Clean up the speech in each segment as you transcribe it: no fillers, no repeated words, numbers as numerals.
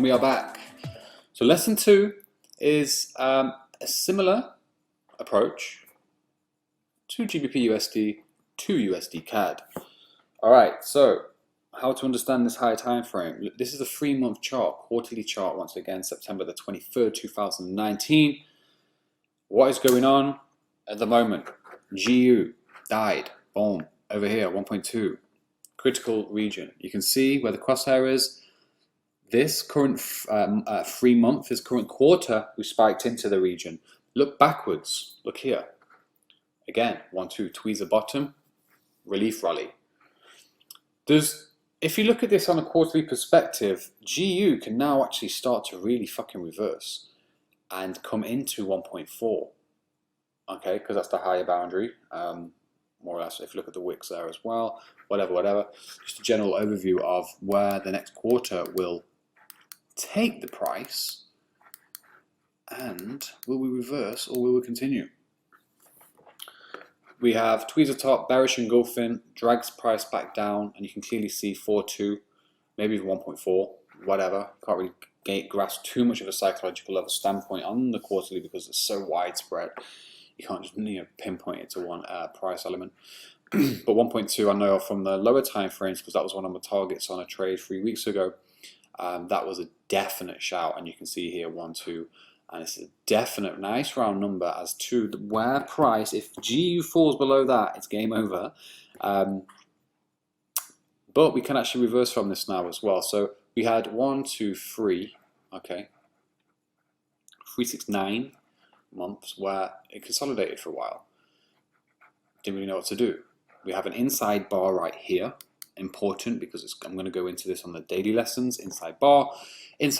we are back. So lesson 2 is a similar approach to GBP USD to USD CAD. Alright, so how to understand this higher time frame. This is a 3-month chart, quarterly chart once again, September the 23rd, 2019. What is going on at the moment? GU died, boom, over here, 1.2. Critical region. You can see where the crosshair is. This current 3 month, this current quarter, we spiked into the region. Look backwards, look here. Again, 1-2, tweezer bottom, relief rally. If you look at this on a quarterly perspective, GU can now actually start to really fucking reverse and come into 1.4. Okay, because that's the higher boundary, more or less. If you look at the wicks there as well, whatever. Just a general overview of where the next quarter will take the price, and will we reverse or will we continue? We have tweezer top, bearish engulfing, drags price back down, and you can clearly see 4.2, maybe 1.4, whatever. Can't really grasp too much of a psychological level standpoint on the quarterly because it's so widespread. You can't just pinpoint it to one price element. But 1.2 I know from the lower time frames, because that was one of my targets on a trade 3 weeks ago. That was a definite shout, and you can see here 1-2, and it's a definite nice round number as to where price, if GU falls below that, it's game over. But we can actually reverse from this now as well. So we had 1, 2, 3, okay, 3, 6, 9 months where it consolidated for a while. Didn't really know what to do. We have an inside bar right here. Important because I'm going to go into this on the daily lessons. Inside bar is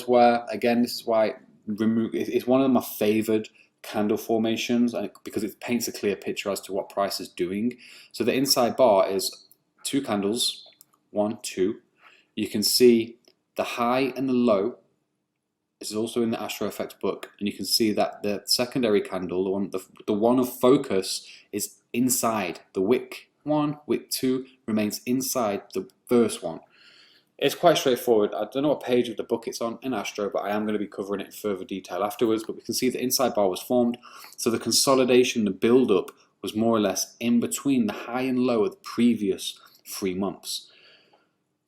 where, again, this is why it's one of my favored candle formations, and because it paints a clear picture as to what price is doing. So the inside bar is 2 candles, 1, 2. You can see the high and the low. This is also in the Astro Effect book, and you can see that the secondary candle, the one of focus, is inside the wick 1, wick 2 remains inside the first one. It's quite straightforward. I don't know what page of the book it's on in Astro, but I am going to be covering it in further detail afterwards. But we can see the inside bar was formed, so the consolidation, the build-up was more or less in between the high and low of the previous 3 months.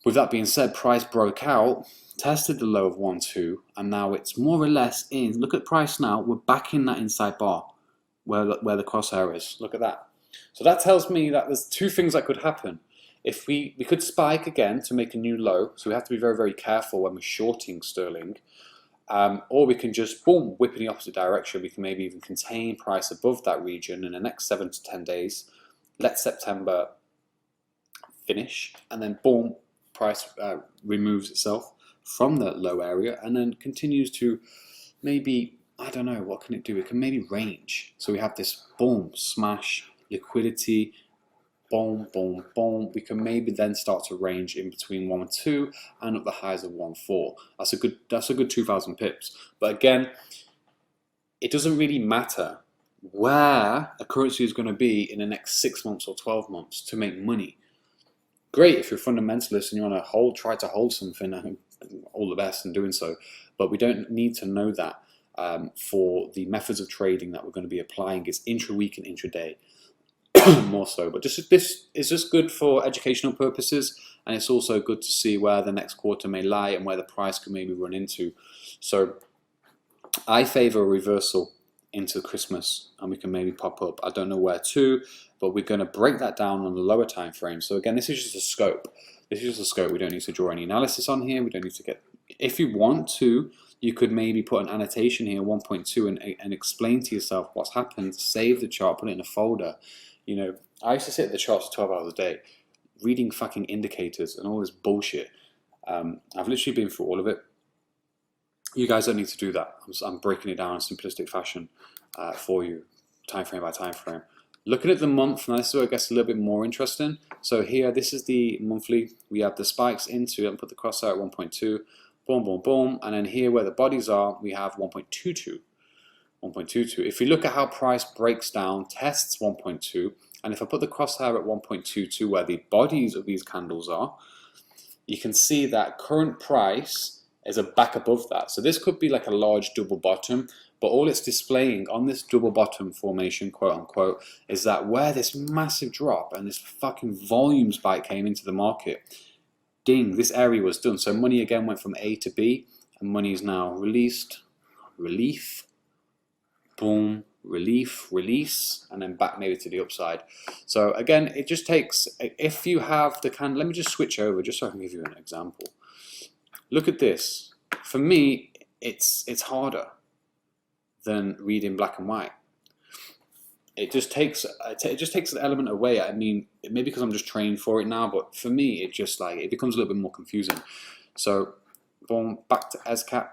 With that being said, price broke out, tested the low of 1-2, and now it's more or less in. Look at price now. We're back in that inside bar where the crosshair is. Look at that. So that tells me that there's 2 things that could happen. If we could spike again to make a new low, so we have to be very, very careful when we're shorting sterling, or we can just, boom, whip in the opposite direction. We can maybe even contain price above that region in the next 7 to 10 days, let September finish, and then boom, price removes itself from the low area and then continues to maybe, I don't know, what can it do? It can maybe range. So we have this boom, smash, liquidity, boom, boom, boom. We can maybe then start to range in between 1 and 2 and up the highs of 1-4. That's a good 2,000 pips. But again, it doesn't really matter where a currency is going to be in the next 6 months or 12 months to make money. Great if you're a fundamentalist and you want to try to hold something, all the best in doing so. But we don't need to know that for the methods of trading that we're going to be applying. It's intra-week and intraday. More so, but this is just good for educational purposes, and it's also good to see where the next quarter may lie and where the price could maybe run into. So I favor a reversal into Christmas, and we can maybe pop up. I don't know where to, but we're going to break that down on the lower time frame. So again, this is just a scope. This is just a scope. We don't need to draw any analysis on here. We don't need to get. If you want to, you could maybe put an annotation here, 1.2, and explain to yourself what's happened. Save the chart, put it in a folder. You know, I used to sit at the charts for 12 hours a day, reading fucking indicators and all this bullshit. I've literally been through all of it. You guys don't need to do that. I'm breaking it down in simplistic fashion for you, time frame by time frame. Looking at the month, now this is where it gets a little bit more interesting. So here, this is the monthly. We have the spikes into, and put the cross out at 1.2, boom, boom, boom. And then here where the bodies are, we have 1.22. 1.22. If you look at how price breaks down, tests 1.2, and if I put the crosshair at 1.22 where the bodies of these candles are, you can see that current price is a back above that. So this could be like a large double bottom, but all it's displaying on this double bottom formation, quote unquote, is that where this massive drop and this fucking volume spike came into the market, ding, this area was done. So money again went from A to B, and money is now released, relief, boom, relief, release, and then back maybe to the upside. So again, it just takes, if you have the candle, let me just switch over just so I can give you an example. Look at this. For me, it's harder than reading black and white. It just takes an element away. I mean, maybe because I'm just trained for it now, but for me, it just like, it becomes a little bit more confusing. So, boom, back to SCAT.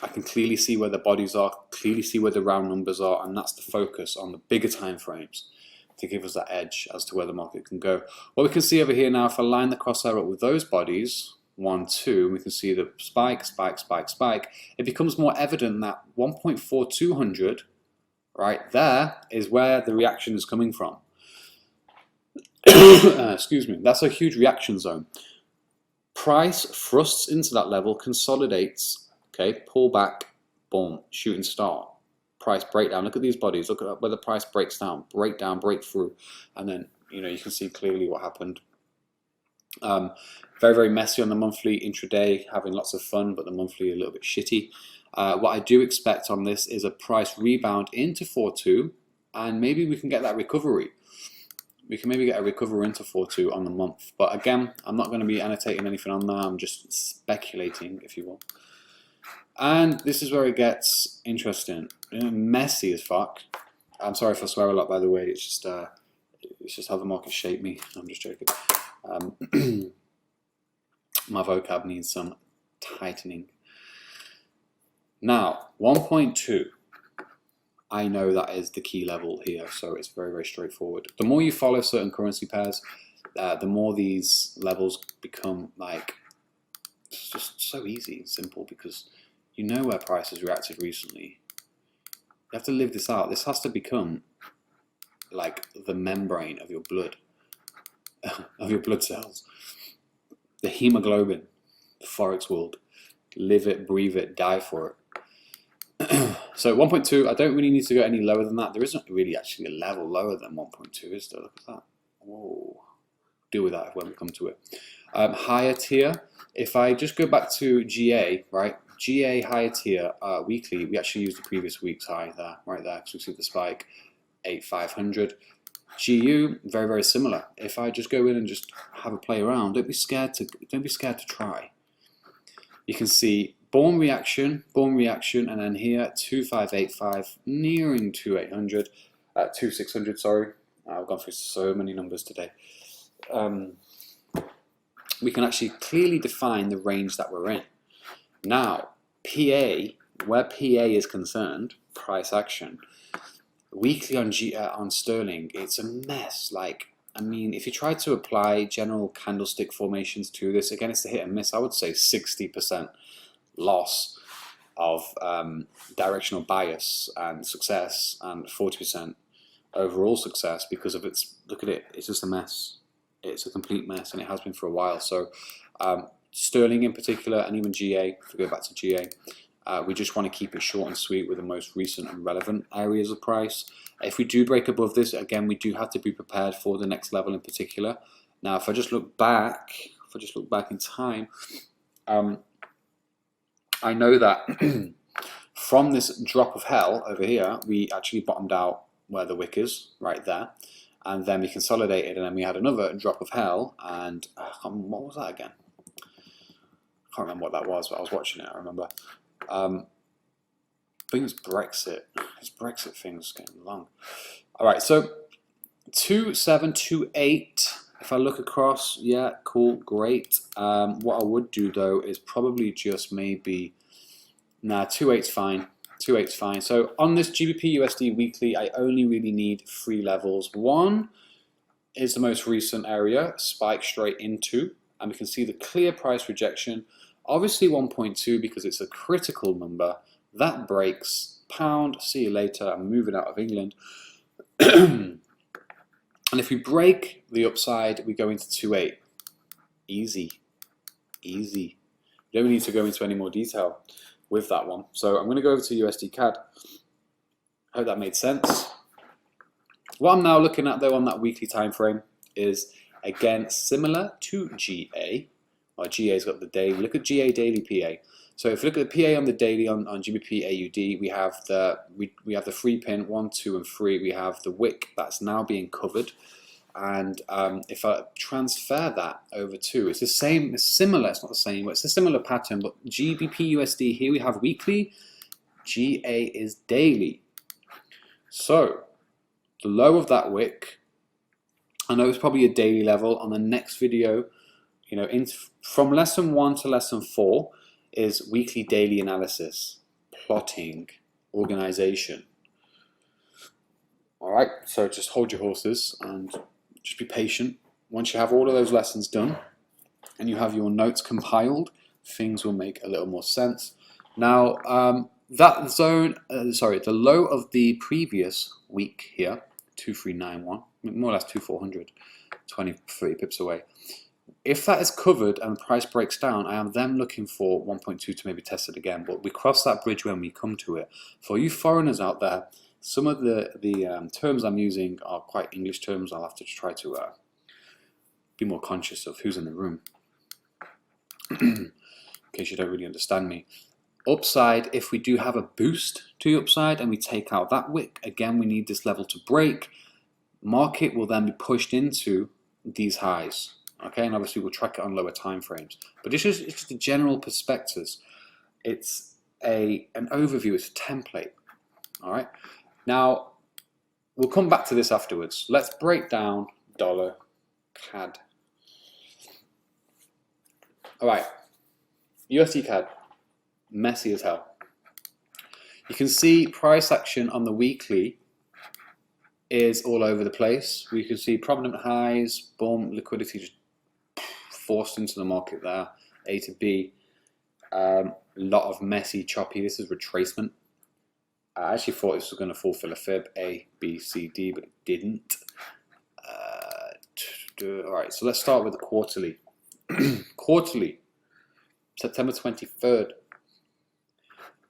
I can clearly see where the bodies are, clearly see where the round numbers are, and that's the focus on the bigger time frames to give us that edge as to where the market can go. What we can see over here now, if I line the crosshair up with those bodies, 1, 2, we can see the spike, spike, spike, spike. It becomes more evident that 1.4200 right there is where the reaction is coming from. Excuse me. That's a huge reaction zone. Price thrusts into that level, consolidates, okay, pull back, boom, shooting star. Price breakdown. Look at these bodies. Look at where the price breaks down, break through, and then you can see clearly what happened. Very, very messy on the monthly, intraday, having lots of fun, but the monthly a little bit shitty. What I do expect on this is a price rebound into 4.2, and maybe we can get that recovery. We can maybe get a recovery into 4.2 on the month. But again, I'm not going to be annotating anything on that. I'm just speculating, if you will. And this is where it gets interesting. Messy as fuck. I'm sorry if I swear a lot, by the way. It's just how the market shaped me. I'm just joking. My vocab needs some tightening. Now, 1.2. I know that is the key level here, so it's very, very straightforward. The more you follow certain currency pairs, the more these levels become like, it's just so easy and simple because you know where prices reacted recently. You have to live this out. This has to become like the membrane of your blood, of your blood cells. The hemoglobin, the Forex world. Live it, breathe it, die for it. So 1.2, I don't really need to go any lower than that. There isn't really actually a level lower than 1.2, is there? Look at that. Whoa. Deal with that when we come to it. Higher tier, if I just go back to GA, right? GA higher tier weekly, we actually use the previous week's high there, right there, because we see the spike, 8,500. GU, very, very similar. If I just go in and just have a play around, don't be scared to try. You can see Born reaction, and then here 2585, nearing 2800, 2600. Sorry, I've gone through so many numbers today. We can actually clearly define the range that we're in. Now, PA, where PA is concerned, price action. Weekly on sterling, it's a mess. Like, I mean, if you try to apply general candlestick formations to this, again, it's a hit and miss. I would say 60%. Loss of directional bias and success, and 40% overall success because of its, look at it, it's just a mess. It's a complete mess, and it has been for a while. So sterling in particular, and even GA, if we go back to GA, we just want to keep it short and sweet with the most recent and relevant areas of price. If we do break above this, again, we do have to be prepared for the next level in particular. Now, if I just look back in time, I know that from this drop of hell over here, we actually bottomed out where the wick is, right there. And then we consolidated, and then we had another drop of hell. And what was that again? I can't remember what that was, but I was watching it, I remember. I think it was Brexit. It's Brexit things getting long. All right, so 2728. If I look across, yeah, cool, great. What I would do though is probably just maybe, 2.8's fine. 2.8's fine. So on this GBP USD weekly, I only really need 3 levels. One is the most recent area, spike straight into, and we can see the clear price rejection. Obviously 1.2 because it's a critical number. That breaks. Pound, see you later. I'm moving out of England. And if we break the upside, we go into 2.8. Easy. Easy. you don't need to go into any more detail with that one. So I'm going to go over to USD CAD. I hope that made sense. What I'm now looking at though on that weekly time frame is again similar to GA. Well, GA's got the daily. Look at GA daily PA. So if you look at the PA on the daily on GBP AUD, we have the 3 pin 1, 2, and 3. We have the wick that's now being covered, and if I transfer that over to, it's the same, it's similar. It's not the same, but it's a similar pattern. But GBP USD here we have weekly. GA is daily. So the low of that wick, I know it's probably a daily level. On the next video, you know, from lesson 1 to lesson 4 is weekly daily analysis, plotting, organization. All right, so just hold your horses and just be patient. Once you have all of those lessons done and you have your notes compiled, things will make a little more sense. Now, that zone, the low of the previous week here, 2391, more or less 2400, 23 pips away. If that is covered and the price breaks down, I am then looking for 1.2 to maybe test it again. But we cross that bridge when we come to it. For you foreigners out there, some of the terms I'm using are quite English terms. I'll have to try to be more conscious of who's in the room, in case you don't really understand me. Upside, if we do have a boost to the upside and we take out that wick, again we need this level to break. Market will then be pushed into these highs. Okay, and obviously we'll track it on lower time frames. But it's just a general perspectives. It's an overview, it's a template. All right. Now we'll come back to this afterwards. Let's break down dollar CAD. All right, USD CAD, messy as hell. You can see price action on the weekly is all over the place. We can see prominent highs, boom, liquidity just forced into the market there, A to B. A lot of messy, choppy. This is retracement. I actually thought this was going to fulfill a fib, A, B, C, D, but it didn't. All right, so let's start with the quarterly. Quarterly, September 23rd.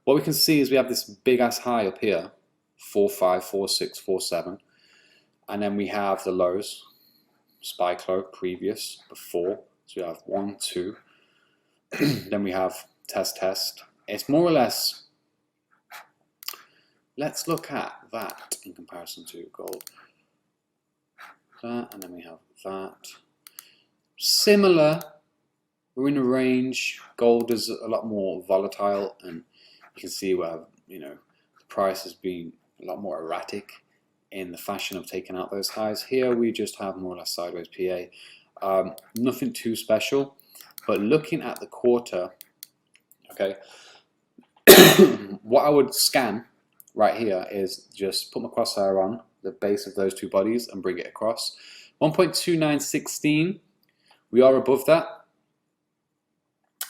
What we can see is we have this big ass high up here, 4.5, 4.6, 4.7, and then we have the lows, spike low, previous, before. So we have 1, 2, then we have test. It's more or less. Let's look at that in comparison to gold. That, and then we have that. Similar. We're in a range. Gold is a lot more volatile, and you can see where, you know, the price has been a lot more erratic in the fashion of taking out those highs. Here we just have more or less sideways PA. Nothing too special, but looking at the quarter, okay, what I would scan right here is just put my crosshair on the base of those two bodies and bring it across. 1.2916, we are above that.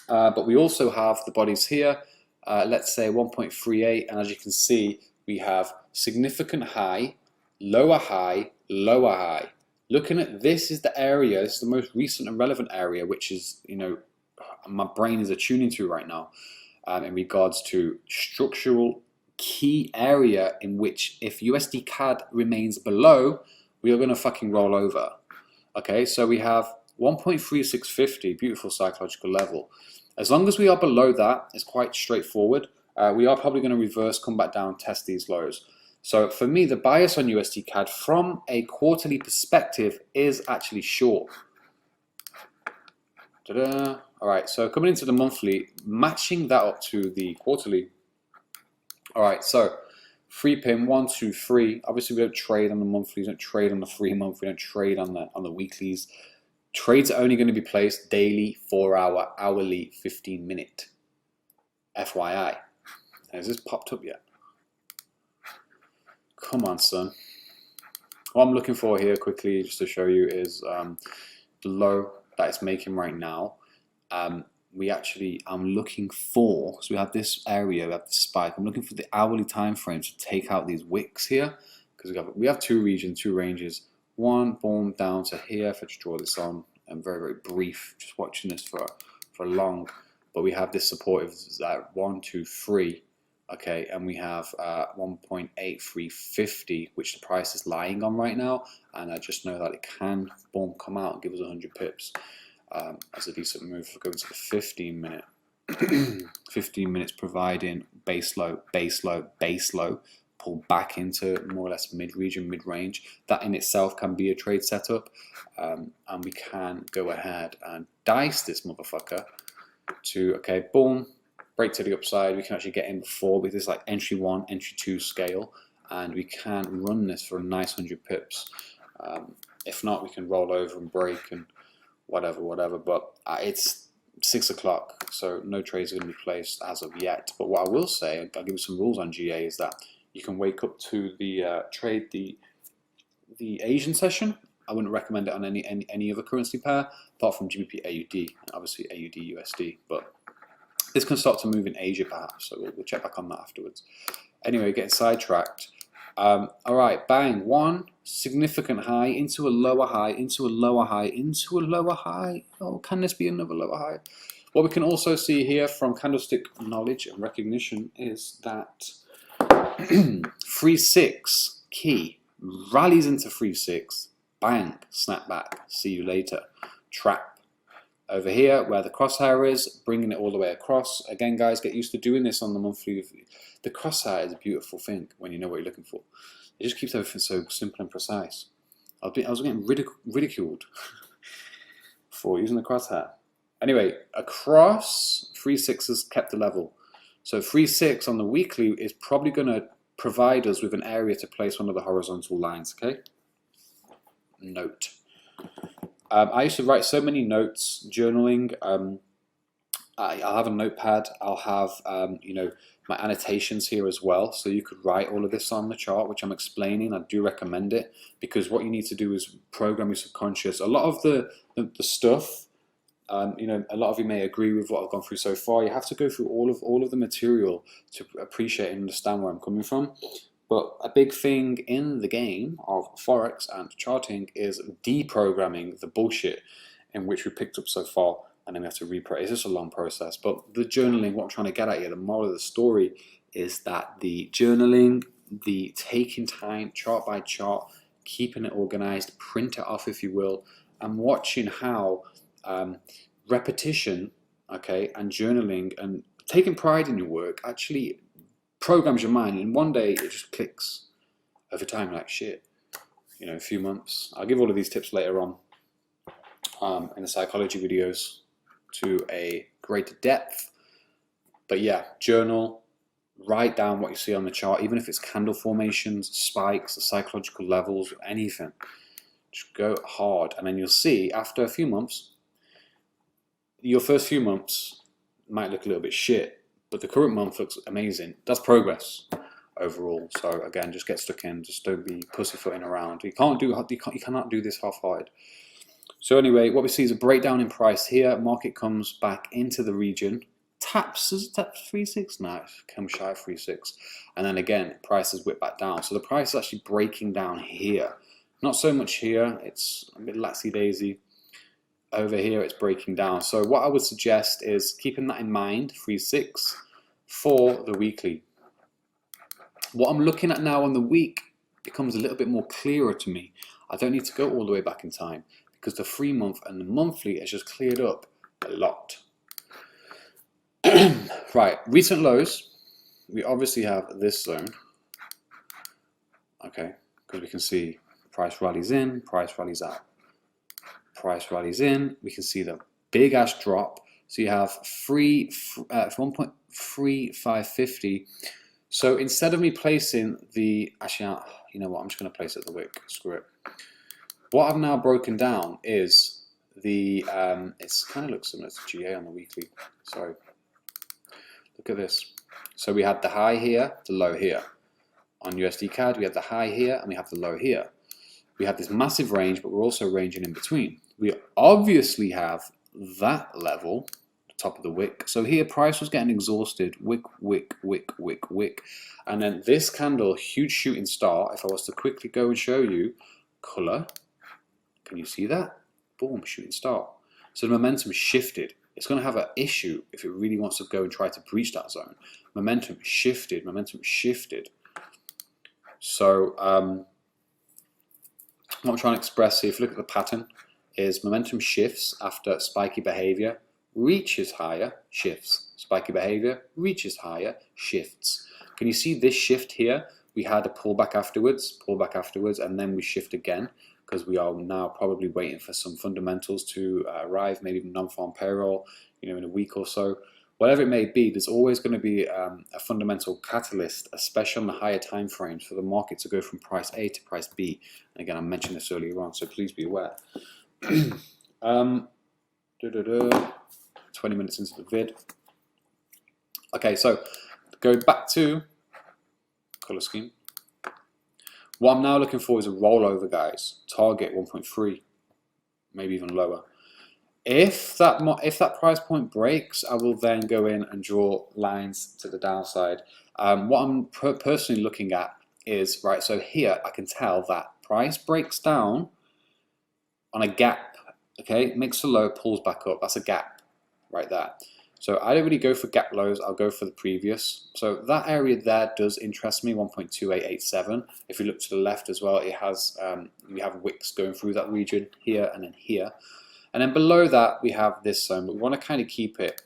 But we also have the bodies here, let's say 1.38, and as you can see, we have significant high, lower high, lower high. Looking at this is the area, this is the most recent and relevant area, which is, you know, my brain is attuning to right now in regards to structural key area in which if USD CAD remains below, we are going to fucking roll over. Okay, so we have 1.3650, beautiful psychological level. As long as we are below that, it's quite straightforward. We are probably going to reverse, come back down, test these lows. So for me, the bias on USD CAD from a quarterly perspective is actually short. Ta-da. All right, so coming into the monthly, matching that up to the quarterly. All right, so 3 pin, 1, 2, 3. Obviously, we don't trade on the monthlies, we don't trade on the 3 month, we don't trade on the weeklies. Trades are only going to be placed daily, 4 hour, hourly, 15 minute. FYI. Has this popped up yet? Come on, son. What I'm looking for here quickly, just to show you, is the low that it's making right now. I'm looking for, so we have this area, we have the spike. I'm looking for the hourly time frame to take out these wicks here, because we have two regions, two ranges. One, boom, down to here. If I just draw this on, I'm very, very brief, just watching this for long. but we have this supportive 1, 2, 3. Okay, and we have 1.8350, which the price is lying on right now, and I just know that it can, boom, come out and give us 100 pips as a decent move. We're going to the 15-minute. 15 minutes providing base low, base low, base low, pull back into more or less mid-region, mid-range. That in itself can be a trade setup, and we can go ahead and dice this motherfucker to, okay, boom, break to the upside. We can actually get in before with this like entry 1, entry 2 scale, and we can run this for a nice 100 pips. If not, we can roll over and break and whatever, but it's 6 o'clock, so no trades are going to be placed as of yet. But what I will say, I'll give you some rules on GA, is that you can wake up to the trade the Asian session. I wouldn't recommend it on any other currency pair apart from GBP AUD and obviously AUD USD, but this can start to move in Asia perhaps, so we'll check back on that afterwards. Anyway, getting sidetracked. Alright, bang, one significant high into a lower high, into a lower high, into a lower high. Oh, can this be another lower high? What we can also see here from candlestick knowledge and recognition is that 3-6 key rallies into 3-6, bang, snap back, see you later, trap. Over here, where the crosshair is, bringing it all the way across. Again, guys, get used to doing this on the monthly. The crosshair is a beautiful thing when you know what you're looking for. It just keeps everything so simple and precise. I was getting ridiculed for using the crosshair. Anyway, across 3-6 has kept the level. So 3-6 on the weekly is probably going to provide us with an area to place one of the horizontal lines, okay? Note. I used to write so many notes, journaling. I'll have a notepad. I'll have you know, my annotations here as well, so you could write all of this on the chart, which I'm explaining. I do recommend it because what you need to do is program your subconscious. A lot of the stuff, you know, a lot of you may agree with what I've gone through so far. You have to go through all of the material to appreciate and understand where I'm coming from. But a big thing in the game of Forex and charting is deprogramming the bullshit in which we picked up so far, and then we have to reprogram. It's just a long process. But the journaling, what I'm trying to get at here, the moral of the story is that the journaling, the taking time, chart by chart, keeping it organized, print it off if you will, and watching how repetition, okay, and journaling and taking pride in your work actually programs your mind, and one day it just clicks. Over time, like shit, you know, a few months. I'll give all of these tips later on in the psychology videos to a greater depth. But yeah, journal, write down what you see on the chart, even if it's candle formations, spikes, the psychological levels, anything. Just go hard, and then you'll see after a few months, your first few months might look a little bit shit, but the current month looks amazing. That's progress overall. So again, just get stuck in. Just don't be pussyfooting around. You cannot do this half-hearted. So anyway, what we see is a breakdown in price here. Market comes back into the region, taps 3-6 now, comes shy of 3-6, and then again price is whipped back down. So the price is actually breaking down here. Not so much here. It's a bit laxy-daisy. Over here it's breaking down. So what I would suggest is keeping that in mind, 3-6 for the weekly. What I'm looking at now on the week becomes a little bit more clearer to me. I don't need to go all the way back in time because the 3-month and the monthly has just cleared up a lot. Right, recent lows, we obviously have this zone, okay, because we can see price rallies in, price rallies out. Price rallies in, we can see the big ass drop. So you have 1.3550. So instead of me placing the, actually, you know what, I'm just going to place it at the wick, screw it. What I've now broken down is the, it's kind of looks similar to GA on the weekly. So look at this. So we had the high here, the low here. On USD CAD, we had the high here and we have the low here. We have this massive range, but we're also ranging in between. We obviously have that level, the top of the wick. So here, price was getting exhausted, wick, wick, wick, wick, wick. And then this candle, huge shooting star, if I was to quickly go and show you, color, can you see that? Boom, shooting star. So the momentum shifted. it's going to have an issue if it really wants to go and try to breach that zone. Momentum shifted. So what I'm trying to express here, if you look at the pattern, is momentum shifts after spiky behavior, reaches higher, shifts. Spiky behavior, reaches higher, shifts. Can you see this shift here? We had a pullback afterwards, and then we shift again, because we are now probably waiting for some fundamentals to arrive, maybe even non-farm payroll, in a week or so. Whatever it may be, there's always going to be a fundamental catalyst, especially on the higher time frames, for the market to go from price A to price B. And again, I mentioned this earlier on, so please be aware. 20 minutes into the vid. Okay, so going back to color scheme. What I'm now looking for is a rollover, guys. Target 1.3, maybe even lower. If that price point breaks, I will then go in and draw lines to the downside. What I'm personally looking at is, right, so here I can tell that price breaks down on a gap, okay, makes a low, pulls back up. That's a gap right there. So I don't really go for gap lows, I'll go for the previous. So that area there does interest me, 1.2887. If you look to the left as well, it has we have wicks going through that region here and then here. And then below that we have this zone, but we want to kind of keep it,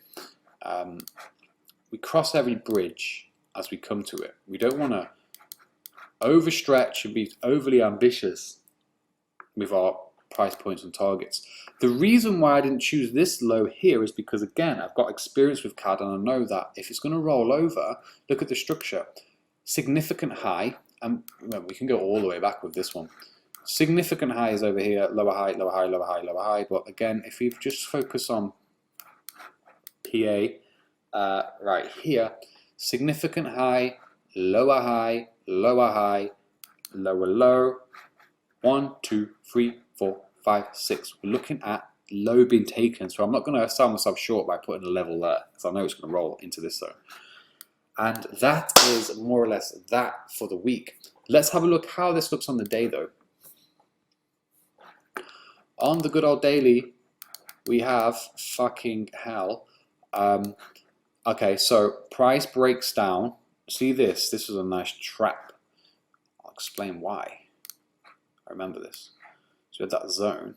we cross every bridge as we come to it. We don't want to overstretch and be overly ambitious with our price points and targets. The reason why I didn't choose this low here is because, again, I've got experience with CAD and I know that if it's going to roll over, look at the structure. Significant high, and well, we can go all the way back with this one. Significant high is over here, lower high, lower high, lower high, lower high. But again, if we just focus on PA right here, significant high, lower high, lower high, lower low, 1, 2, 3, 4, 5, 6. We're looking at low being taken, so I'm not going to sell myself short by putting a level there, because I know it's going to roll into this zone. And that is more or less that for the week. Let's have a look how this looks on the day, though. On the good old daily, we have fucking hell. Okay, so price breaks down. See this? This is a nice trap. I'll explain why. I remember this. So we had that zone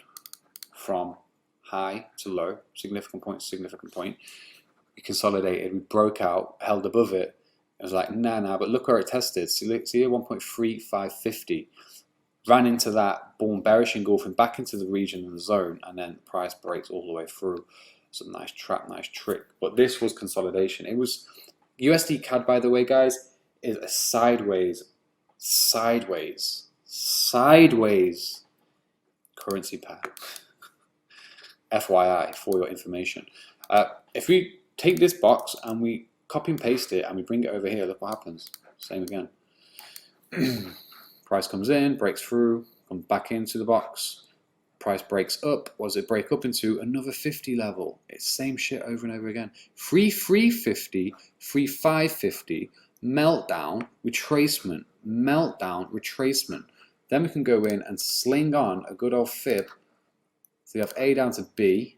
from high to low, significant point to significant point. We consolidated, we broke out, held above it. It was like, nah, but look where it tested. See here, 1.3550. Ran into that, boom, bearish engulfing back into the region and the zone, and then the price breaks all the way through. It's a nice trap, nice trick. But this was consolidation. It was USD CAD, by the way, guys, is a sideways currency pair. FYI, for your information. If we take this box and we copy and paste it and we bring it over here, look what happens. Same again. Price comes in, breaks through, comes back into the box. Price breaks up. What does it break up into? Another 50 level. It's same shit over and over again. 3,350, 3,550, meltdown, retracement, meltdown, retracement. Then we can go in and sling on a good old fib. So we have A down to B.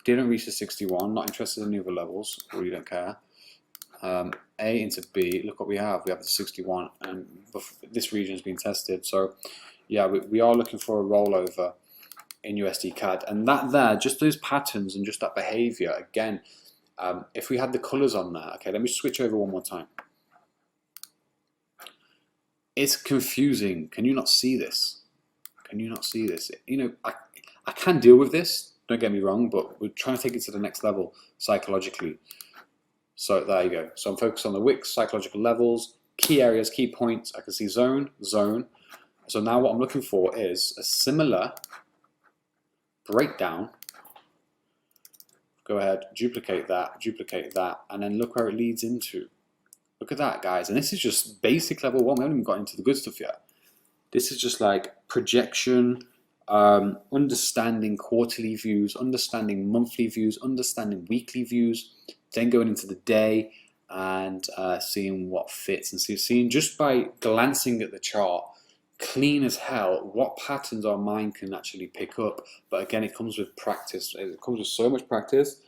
Didn't reach the 61. Not interested in the other levels. Really don't care. A into B, look what we have. We have the 61, and this region has been tested. So, yeah, we are looking for a rollover in USD CAD, and that there, just those patterns and just that behavior. Again, if we had the colors on there, okay, let me switch over one more time. It's confusing. Can you not see this? Can you not see this? You know, I can deal with this. Don't get me wrong, but we're trying to take it to the next level psychologically. So there you go. So I'm focused on the wicks, psychological levels, key areas, key points. I can see zone, zone. So now what I'm looking for is a similar breakdown. Go ahead, duplicate that, and then look where it leads into. Look at that, guys. And this is just basic level 1. We haven't even got into the good stuff yet. This is just like projection, understanding quarterly views, understanding monthly views, understanding weekly views, then going into the day and seeing what fits, and seeing just by glancing at the chart, clean as hell, what patterns our mind can actually pick up. But again, it comes with practice. It comes with so much practice.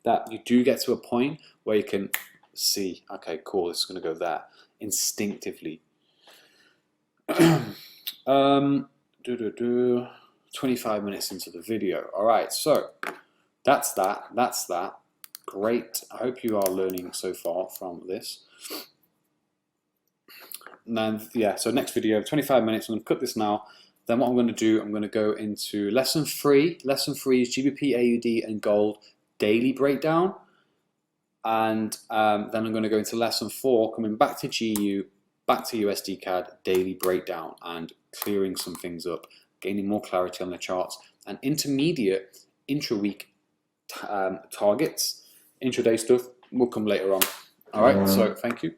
that you do get to a point where you can see, okay, cool, this is going to go there instinctively. 25 minutes into the video. All right, so that's that. Great. I hope you are learning so far from this. And then, yeah, so next video, 25 minutes. I'm going to cut this now. Then what I'm going to do, I'm going to go into lesson 3. Lesson 3 is GBP, AUD, and gold daily breakdown. And then I'm going to go into lesson 4, coming back to GU, back to USD CAD, daily breakdown, and clearing some things up, gaining more clarity on the charts, and intermediate intra-week targets. Intraday stuff will come later on. All right, so thank you.